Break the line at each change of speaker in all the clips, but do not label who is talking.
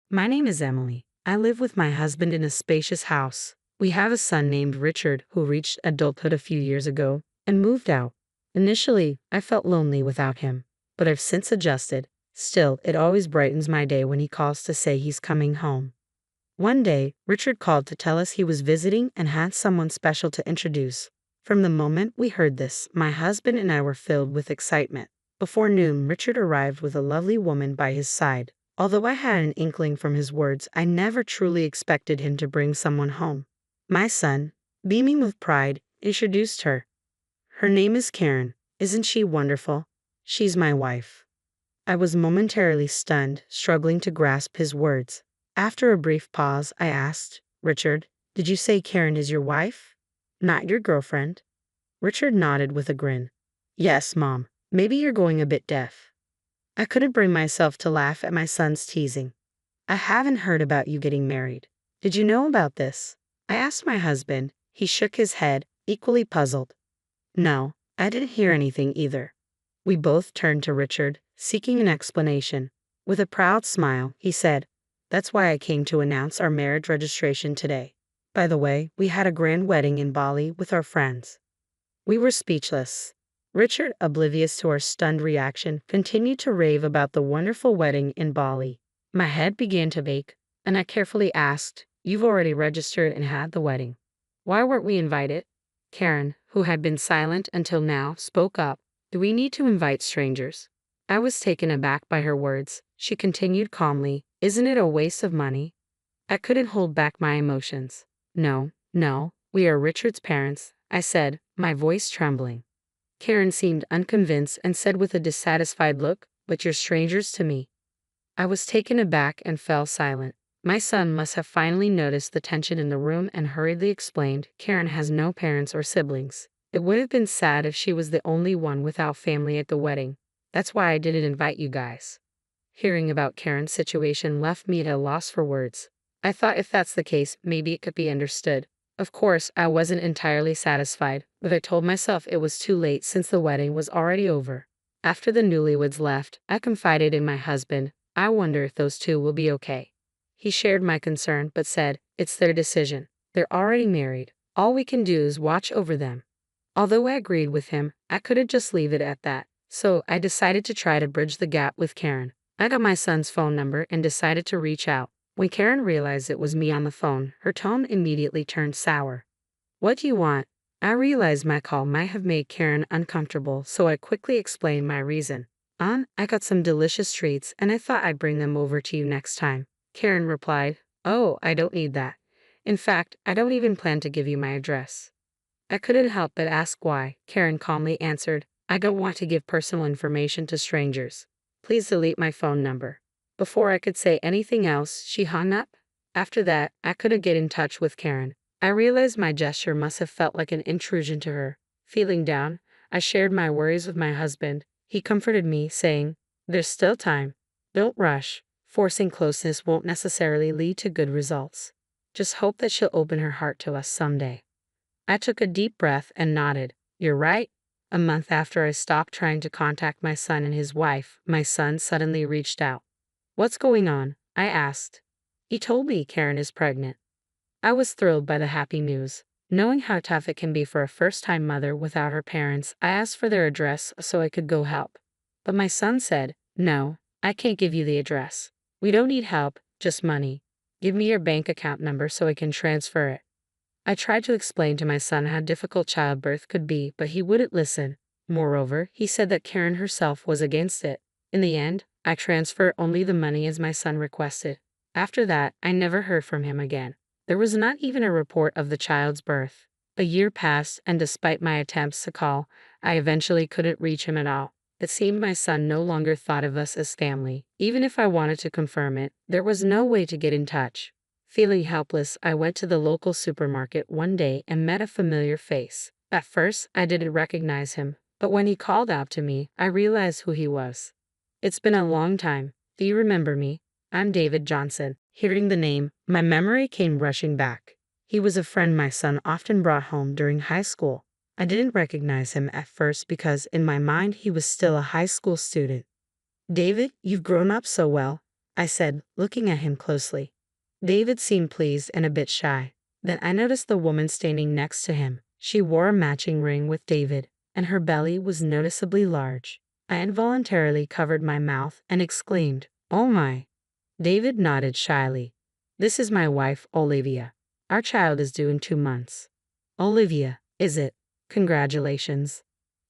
My name is Emily. I live with my husband in a spacious house. We have a son named Richard who reached adulthood a few years ago and moved out. Initially, I felt lonely without him, but I've since adjusted. Still, it always brightens my day when he calls to say he's coming home. One day, Richard called to tell us he was visiting and had someone special to introduce. From the moment we heard this, my husband and I were filled with excitement. Before noon, Richard arrived with a lovely woman by his side. Although I had an inkling from his words, I never truly expected him to bring someone home. My son, beaming with pride, introduced her. Her name is Karen. Isn't she wonderful? She's my wife. I was momentarily stunned, struggling to grasp his words. After a brief pause, I asked, Richard, did you say Karen is your wife? Not your girlfriend? Richard nodded with a grin. Yes, Mom. Maybe you're going a bit deaf. I couldn't bring myself to laugh at my son's teasing. I haven't heard about you getting married. Did you know about this? I asked my husband. He shook his head, equally puzzled. No, I didn't hear anything either. We both turned to Richard, seeking an explanation. With a proud smile, he said, That's why I came to announce our marriage registration today. By the way, we had a grand wedding in Bali with our friends. We were speechless. Richard, oblivious to our stunned reaction, continued to rave about the wonderful wedding in Bali. My head began to ache, and I carefully asked, You've already registered and had the wedding. Why weren't we invited? Karen, who had been silent until now, spoke up. Do we need to invite strangers? I was taken aback by her words. She continued calmly, Isn't it a waste of money? I couldn't hold back my emotions. No, we are Richard's parents, I said, my voice trembling. Karen seemed unconvinced and said with a dissatisfied look, But you're strangers to me. I was taken aback and fell silent. My son must have finally noticed the tension in the room and hurriedly explained, Karen has no parents or siblings. It would have been sad if she was the only one without family at the wedding. That's why I didn't invite you guys. Hearing about Karen's situation left me at a loss for words. I thought if that's the case, maybe it could be understood. Of course, I wasn't entirely satisfied, but I told myself it was too late since the wedding was already over. After the newlyweds left, I confided in my husband. I wonder if those two will be okay. He shared my concern but said, It's their decision. They're already married. All we can do is watch over them. Although I agreed with him, I couldn't just leave it at that. So I decided to try to bridge the gap with Karen. I got my son's phone number and decided to reach out. When Karen realized it was me on the phone, her tone immediately turned sour. What do you want? I realized my call might have made Karen uncomfortable, so I quickly explained my reason. I got some delicious treats and I thought I'd bring them over to you next time. Karen replied, Oh, I don't need that. In fact, I don't even plan to give you my address. I couldn't help but ask why. Karen calmly answered, I don't want to give personal information to strangers. Please delete my phone number. Before I could say anything else, she hung up. After that, I couldn't get in touch with Karen. I realized my gesture must have felt like an intrusion to her. Feeling down, I shared my worries with my husband. He comforted me, saying, There's still time. Don't rush. Forcing closeness won't necessarily lead to good results. Just hope that she'll open her heart to us someday. I took a deep breath and nodded. You're right. A month after I stopped trying to contact my son and his wife, my son suddenly reached out. What's going on? I asked. He told me Karen is pregnant. I was thrilled by the happy news. Knowing how tough it can be for a first-time mother without her parents, I asked for their address so I could go help. But my son said, No, I can't give you the address. We don't need help, just money. Give me your bank account number so I can transfer it. I tried to explain to my son how difficult childbirth could be, but he wouldn't listen. Moreover, he said that Karen herself was against it. In the end, I transferred only the money as my son requested. After that, I never heard from him again. There was not even a report of the child's birth. A year passed, and despite my attempts to call, I eventually couldn't reach him at all. It seemed my son no longer thought of us as family. Even if I wanted to confirm it, there was no way to get in touch. Feeling helpless, I went to the local supermarket one day and met a familiar face. At first, I didn't recognize him, but when he called out to me, I realized who he was. It's been a long time. Do you remember me? I'm David Johnson. Hearing the name, my memory came rushing back. He was a friend my son often brought home during high school. I didn't recognize him at first because in my mind he was still a high school student. David, you've grown up so well. I said, looking at him closely. David seemed pleased and a bit shy. Then I noticed the woman standing next to him. She wore a matching ring with David, and her belly was noticeably large. I involuntarily covered my mouth and exclaimed, "Oh my!" David nodded shyly. "This is my wife, Olivia. Our child is due in 2 months." "Olivia, is it? Congratulations."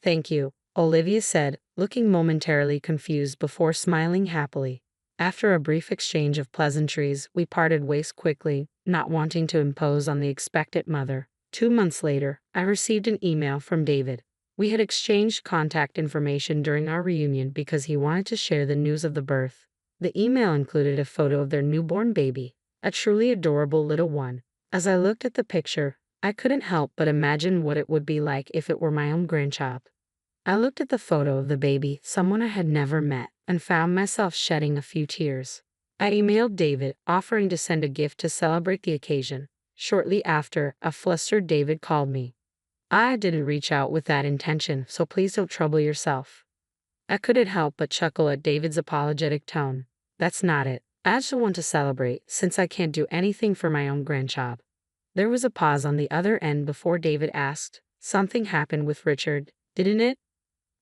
"Thank you," Olivia said, looking momentarily confused before smiling happily. After a brief exchange of pleasantries, we parted ways quickly, not wanting to impose on the expectant mother. 2 months later, I received an email from David. We had exchanged contact information during our reunion because he wanted to share the news of the birth. The email included a photo of their newborn baby, a truly adorable little one. As I looked at the picture, I couldn't help but imagine what it would be like if it were my own grandchild. I looked at the photo of the baby, someone I had never met, and found myself shedding a few tears. I emailed David, offering to send a gift to celebrate the occasion. Shortly after, a flustered David called me. "I didn't reach out with that intention, so please don't trouble yourself." I couldn't help but chuckle at David's apologetic tone. "That's not it. I just want to celebrate, since I can't do anything for my own grandchild." There was a pause on the other end before David asked, "Something happened with Richard, didn't it?"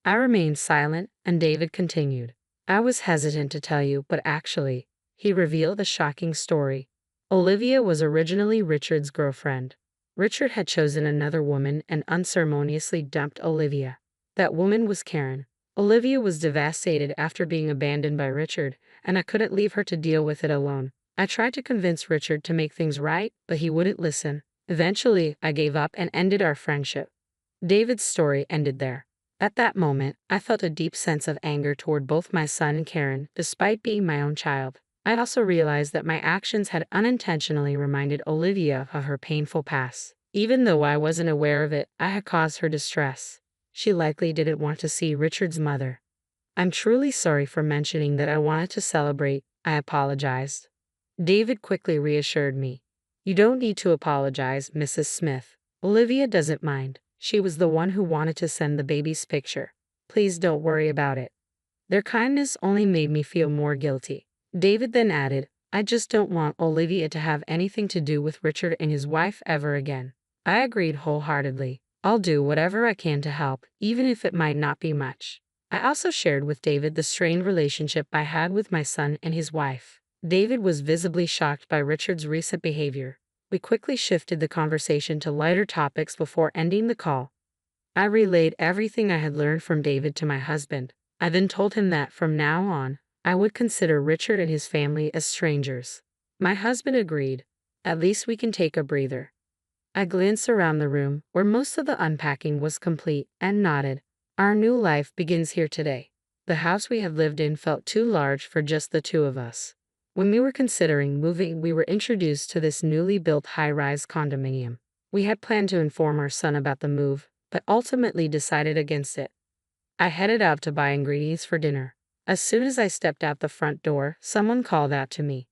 I remained silent, and David continued. "I was hesitant to tell you, but actually," he revealed a shocking story. Olivia was originally Richard's girlfriend. Richard had chosen another woman and unceremoniously dumped Olivia. That woman was Karen. Olivia was devastated after being abandoned by Richard, and I couldn't leave her to deal with it alone. I tried to convince Richard to make things right, but he wouldn't listen. Eventually, I gave up and ended our friendship. David's story ended there. At that moment, I felt a deep sense of anger toward both my son and Karen, despite being my own child. I also realized that my actions had unintentionally reminded Olivia of her painful past. Even though I wasn't aware of it, I had caused her distress. She likely didn't want to see Richard's mother. "I'm truly sorry for mentioning that I wanted to celebrate," I apologized. David quickly reassured me. "You don't need to apologize, Mrs. Smith. Olivia doesn't mind. She was the one who wanted to send the baby's picture. Please don't worry about it." Their kindness only made me feel more guilty. David then added, "I just don't want Olivia to have anything to do with Richard and his wife ever again." I agreed wholeheartedly. "I'll do whatever I can to help, even if it might not be much." I also shared with David the strained relationship I had with my son and his wife. David was visibly shocked by Richard's recent behavior. We quickly shifted the conversation to lighter topics before ending the call. I relayed everything I had learned from David to my husband. I then told him that from now on, I would consider Richard and his family as strangers. My husband agreed. "At least we can take a breather." I glanced around the room, where most of the unpacking was complete, and nodded. "Our new life begins here today." The house we had lived in felt too large for just the two of us. When we were considering moving, we were introduced to this newly built high-rise condominium. We had planned to inform our son about the move, but ultimately decided against it. I headed out to buy ingredients for dinner. As soon as I stepped out the front door, someone called out to me,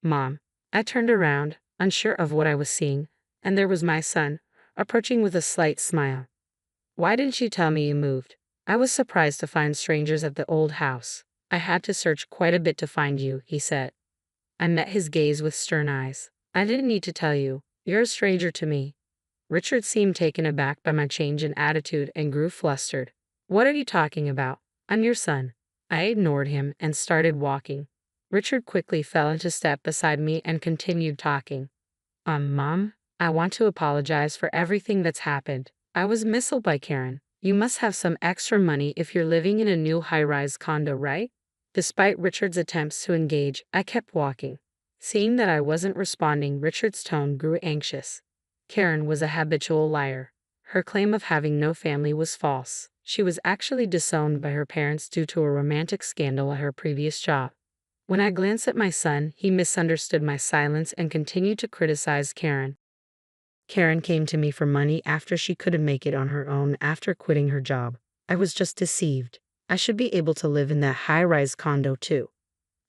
"Mom." I turned around, unsure of what I was seeing, and there was my son, approaching with a slight smile. "Why didn't you tell me you moved?" "I was surprised to find strangers at the old house. I had to search quite a bit to find you," he said. I met his gaze with stern eyes. "I didn't need to tell you. You're a stranger to me." Richard seemed taken aback by my change in attitude and grew flustered. "What are you talking about? I'm your son." I ignored him and started walking. Richard quickly fell into step beside me and continued talking. Mom, I want to apologize for everything that's happened. I was misled by Karen. You must have some extra money if you're living in a new high-rise condo, right?" Despite Richard's attempts to engage, I kept walking. Seeing that I wasn't responding, Richard's tone grew anxious. Karen was a habitual liar. Her claim of having no family was false. She was actually disowned by her parents due to a romantic scandal at her previous job. When I glanced at my son, he misunderstood my silence and continued to criticize Karen. Karen came to me for money after she couldn't make it on her own after quitting her job. I was just deceived. I should be able to live in that high-rise condo too.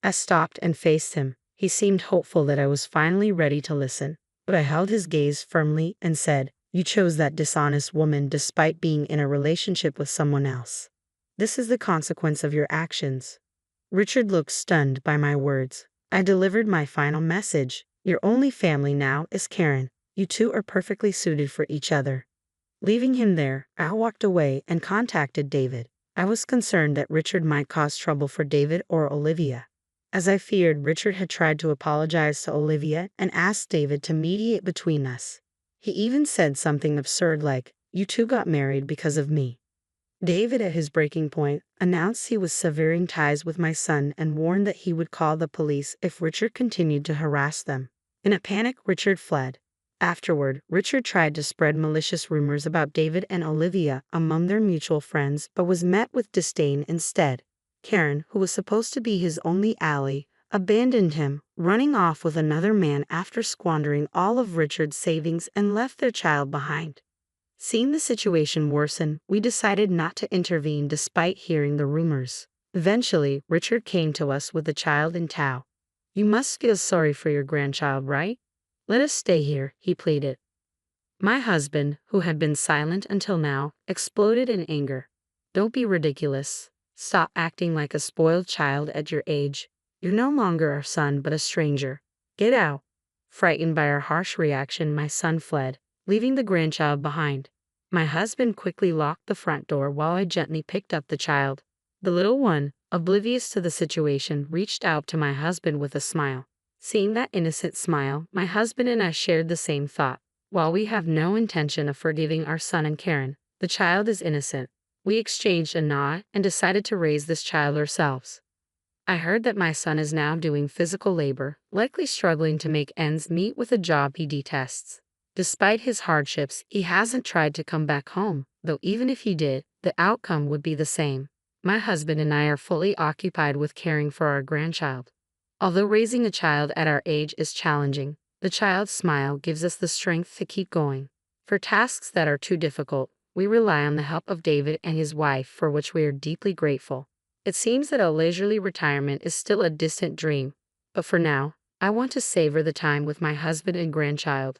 I stopped and faced him. He seemed hopeful that I was finally ready to listen, but I held his gaze firmly and said, "You chose that dishonest woman despite being in a relationship with someone else. This is the consequence of your actions." Richard looked stunned by my words. I delivered my final message. Your only family now is Karen. You two are perfectly suited for each other. Leaving him there, I walked away and contacted David. I was concerned that Richard might cause trouble for David or Olivia. As I feared, Richard had tried to apologize to Olivia and asked David to mediate between us. He even said something absurd like, "You two got married because of me." David, at his breaking point, announced he was severing ties with my son and warned that he would call the police if Richard continued to harass them. In a panic, Richard fled. Afterward, Richard tried to spread malicious rumors about David and Olivia among their mutual friends but was met with disdain instead. Karen, who was supposed to be his only ally, abandoned him, running off with another man after squandering all of Richard's savings and left their child behind. Seeing the situation worsen, we decided not to intervene despite hearing the rumors. Eventually, Richard came to us with the child in tow. "You must feel sorry for your grandchild, right? Let us stay here," he pleaded. My husband, who had been silent until now, exploded in anger. "Don't be ridiculous. Stop acting like a spoiled child at your age. You're no longer our son but a stranger. Get out." Frightened by our harsh reaction, my son fled, leaving the grandchild behind. My husband quickly locked the front door while I gently picked up the child. The little one, oblivious to the situation, reached out to my husband with a smile. Seeing that innocent smile, my husband and I shared the same thought. While we have no intention of forgiving our son and Karen, the child is innocent. We exchanged a nod and decided to raise this child ourselves. I heard that my son is now doing physical labor, likely struggling to make ends meet with a job he detests. Despite his hardships, he hasn't tried to come back home, though even if he did, the outcome would be the same. My husband and I are fully occupied with caring for our grandchild. Although raising a child at our age is challenging, the child's smile gives us the strength to keep going. For tasks that are too difficult, we rely on the help of David and his wife, for which we are deeply grateful. It seems that a leisurely retirement is still a distant dream, but for now, I want to savor the time with my husband and grandchild.